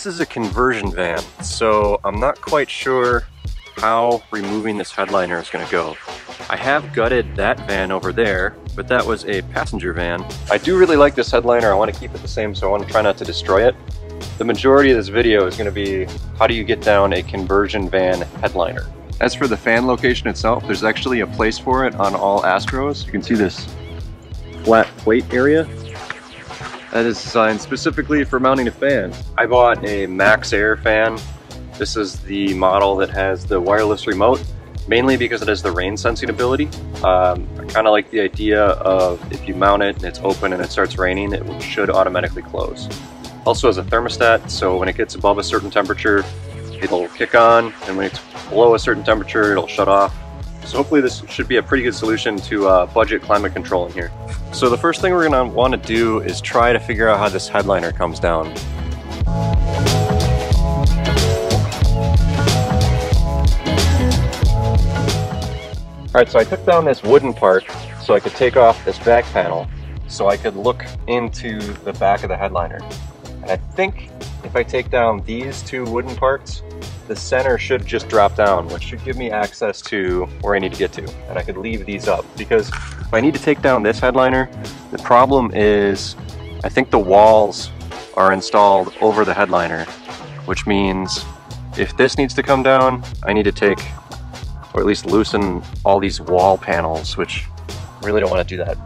This is a conversion van, so I'm not quite sure how removing this headliner is going to go. I have gutted that van over there, but that was a passenger van. I do really like this headliner. I want to keep it the same, so I want to try not to destroy it. The majority of this video is going to be how do you get down a conversion van headliner. As for the fan location itself, there's actually a place for it on all Astros. You can see this flat plate area. That is designed specifically for mounting a fan. I bought a MaxxAir fan. This is the model that has the wireless remote, mainly because it has the rain sensing ability. I kind of like the idea of if you mount it and it's open and it starts raining, it should automatically close. Also has a thermostat, so when it gets above a certain temperature, it'll kick on, and when it's below a certain temperature, it'll shut off. So hopefully this should be a pretty good solution to budget climate control in here. So the first thing we're going to want to do is try to figure out how this headliner comes down. Alright, so I took down this wooden part so I could take off this back panel so I could look into the back of the headliner. And I think if I take down these two wooden parts, the center should just drop down, which should give me access to where I need to get to. And I could leave these up, because if I need to take down this headliner, the problem is I think the walls are installed over the headliner, which means if this needs to come down, I need to take, or at least loosen all these wall panels, which I really don't want to do that.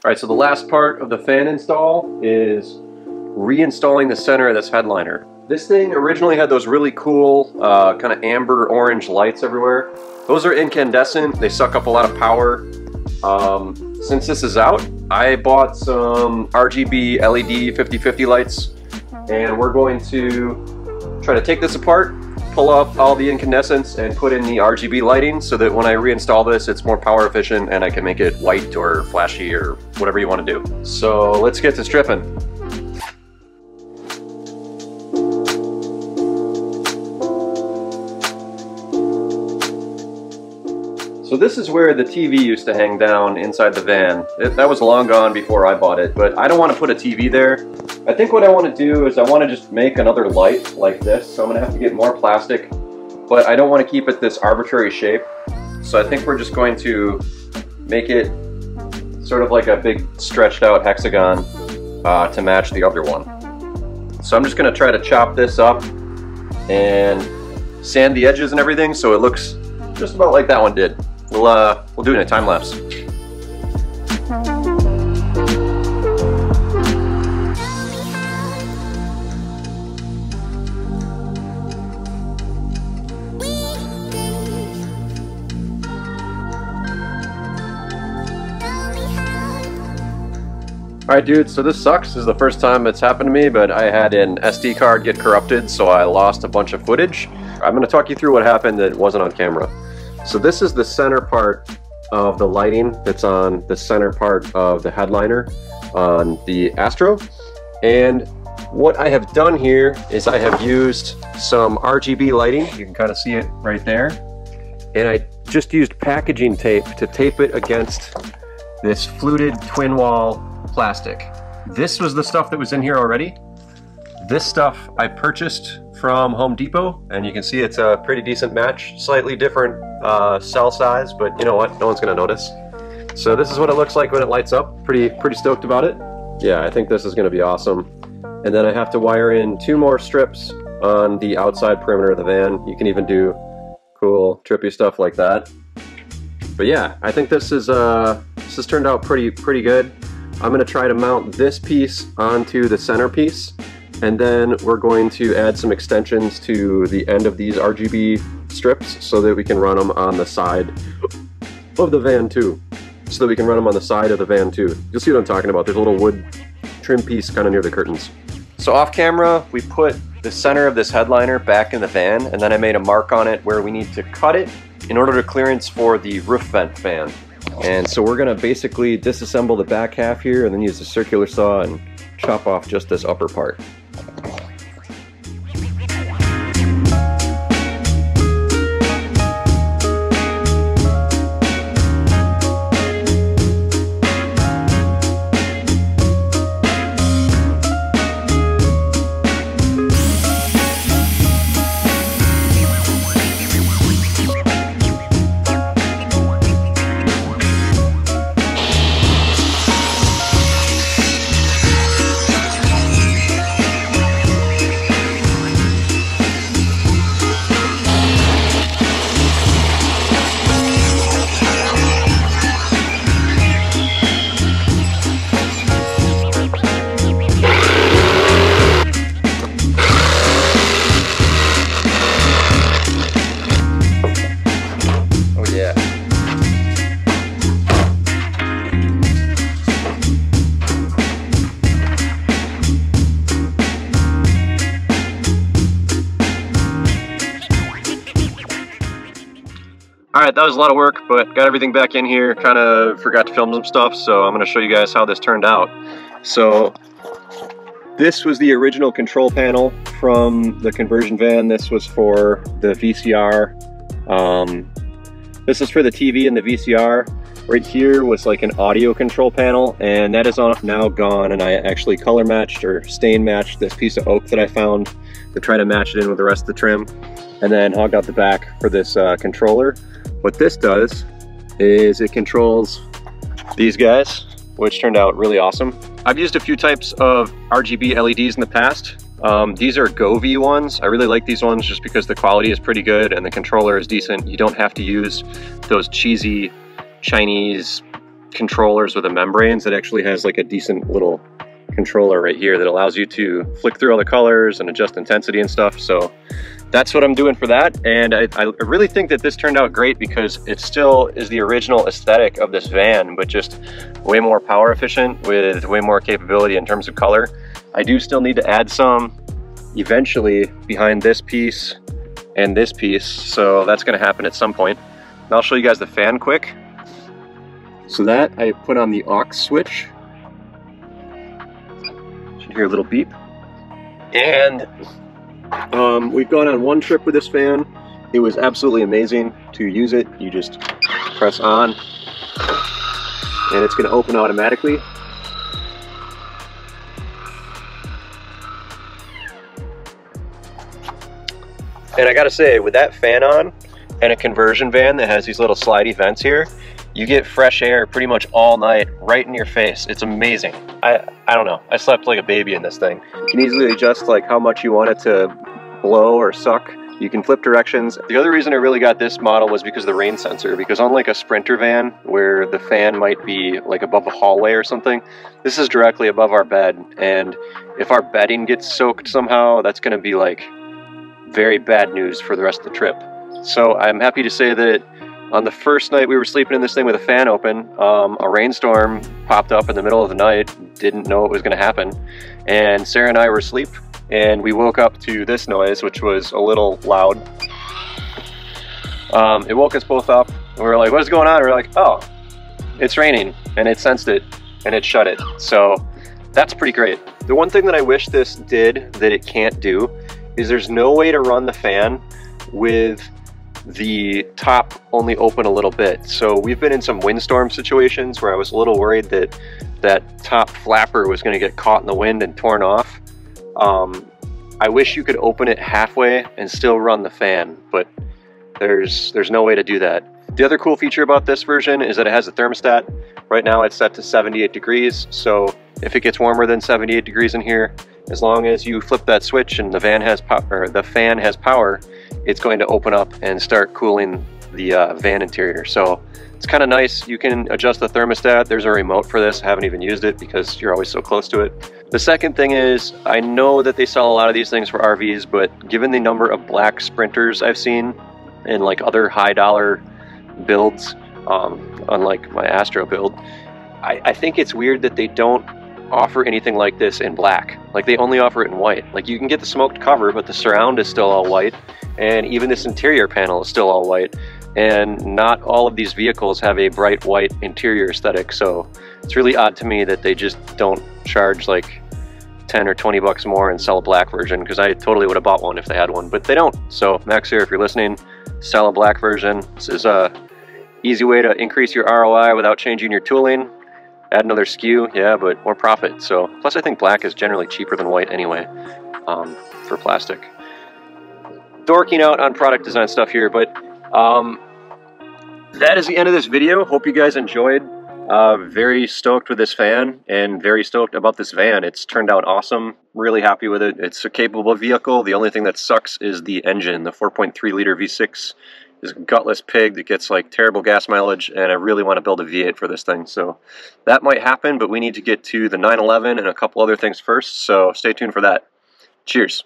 Alright, so the last part of the fan install is reinstalling the center of this headliner. This thing originally had those really cool kind of amber orange lights everywhere. Those are incandescent, they suck up a lot of power. Since this is out, I bought some RGB LED 50/50 lights, and we're going to try to take this apart, pull off all the incandescents, and put in the RGB lighting so that when I reinstall this, it's more power efficient and I can make it white or flashy or whatever you want to do. So let's get to stripping. So this is where the TV used to hang down inside the van. That was long gone before I bought it, but I don't want to put a TV there. I think what I want to do is I want to just make another light like this, so I'm going to have to get more plastic, but I don't want to keep it this arbitrary shape. So I think we're just going to make it sort of like a big stretched out hexagon to match the other one. So I'm just going to try to chop this up and sand the edges and everything so it looks just about like that one did. We'll do it in a time lapse. Alright dude, so this sucks. This is the first time it's happened to me, but I had an SD card get corrupted, so I lost a bunch of footage. I'm going to talk you through what happened that wasn't on camera. So this is the center part of the lighting that's on the center part of the headliner on the Astro. And what I have done here is I have used some RGB lighting. You can kind of see it right there. And I just used packaging tape to tape it against this fluted twin wall plastic. This was the stuff that was in here already. This stuff I purchased from Home Depot, and you can see it's a pretty decent match. Slightly different cell size, but you know what? No one's gonna notice. So this is what it looks like when it lights up. Pretty stoked about it. Yeah, I think this is gonna be awesome. And then I have to wire in 2 more strips on the outside perimeter of the van. You can even do cool, trippy stuff like that. But yeah, I think this has turned out pretty good. I'm gonna try to mount this piece onto the centerpiece, and then we're going to add some extensions to the end of these RGB strips so that we can run them on the side of the van too. You'll see what I'm talking about. There's a little wood trim piece kind of near the curtains. So off camera, we put the center of this headliner back in the van, and then I made a mark on it where we need to cut it in order to clearance for the roof vent fan. And so we're gonna basically disassemble the back half here and then use the circular saw and chop off just this upper part. Alright, that was a lot of work, but got everything back in here. Kind of forgot to film some stuff, so I'm going to show you guys how this turned out. So, this was the original control panel from the conversion van. This was for the VCR. This is for the TV and the VCR. Right here was like an audio control panel, and that is now gone, and I actually color matched or stain matched this piece of oak that I found to try to match it in with the rest of the trim, and then hogged out the back for this controller. What this does is it controls these guys, which turned out really awesome. I've used a few types of RGB LEDs in the past. These are GoV ones. I really like these ones just because the quality is pretty good and the controller is decent. You don't have to use those cheesy Chinese controllers with the membranes. It actually has like a decent little controller right here that allows you to flick through all the colors and adjust intensity and stuff. So that's what I'm doing for that, and I really think that this turned out great because it still is the original aesthetic of this van, but just way more power efficient with way more capability in terms of color. I do still need to add some eventually behind this piece and this piece, so that's going to happen at some point. And I'll show you guys the fan quick. So that I put on the aux switch. You should hear a little beep. And we've gone on one trip with this fan. It was absolutely amazing to use it. You just press on and it's going to open automatically. And I gotta say, with that fan on and a conversion van that has these little slidey vents here, you get fresh air pretty much all night right in your face. It's amazing. I don't know. I slept like a baby in this thing. You can easily adjust like how much you want it to blow or suck. You can flip directions. The other reason I really got this model was because of the rain sensor, because unlike a Sprinter van where the fan might be like above a hallway or something, this is directly above our bed, and if our bedding gets soaked somehow, that's going to be like very bad news for the rest of the trip. So I'm happy to say that on the first night we were sleeping in this thing with a fan open, a rainstorm popped up in the middle of the night, didn't know it was going to happen, and Sarah and I were asleep, and we woke up to this noise, which was a little loud. It woke us both up, and we were like, what is going on? And we were like, oh, it's raining, and it sensed it, and it shut it. So that's pretty great. The one thing that I wish this did that it can't do is there's no way to run the fan with the top only open a little bit. So we've been in some windstorm situations where I was a little worried that that top flapper was going to get caught in the wind and torn off. I wish you could open it halfway and still run the fan, but there's no way to do that. The other cool feature about this version is that it has a thermostat. Right now it's set to 78 degrees, so if it gets warmer than 78 degrees in here, As long as you flip that switch and the fan has power, it's going to open up and start cooling the van interior. So it's kind of nice. You can adjust the thermostat. There's a remote for this. I haven't even used it because you're always so close to it. The second thing is, I know that they sell a lot of these things for RVs, but given the number of black Sprinters I've seen and like other high dollar builds, unlike my Astro build, I think it's weird that they don't offer anything like this in black. Like, they only offer it in white. Like, you can get the smoked cover, but the surround is still all white, and even this interior panel is still all white, and not all of these vehicles have a bright white interior aesthetic. So it's really odd to me that they just don't charge like 10 or 20 bucks more and sell a black version, because I totally would have bought one if they had one, but they don't. So MaxxAir, if you're listening, sell a black version. This is a easy way to increase your ROI without changing your tooling. Add another SKU, yeah, but more profit. So, plus I think black is generally cheaper than white anyway, for plastic. Dorking out on product design stuff here, but that is the end of this video. Hope you guys enjoyed. Very stoked with this fan and very stoked about this van. It's turned out awesome. Really happy with it. It's a capable vehicle. The only thing that sucks is the engine. The 4.3 liter V6 is a gutless pig that gets like terrible gas mileage, and I really want to build a V8 for this thing. So that might happen, but we need to get to the 911 and a couple other things first. So stay tuned for that. Cheers.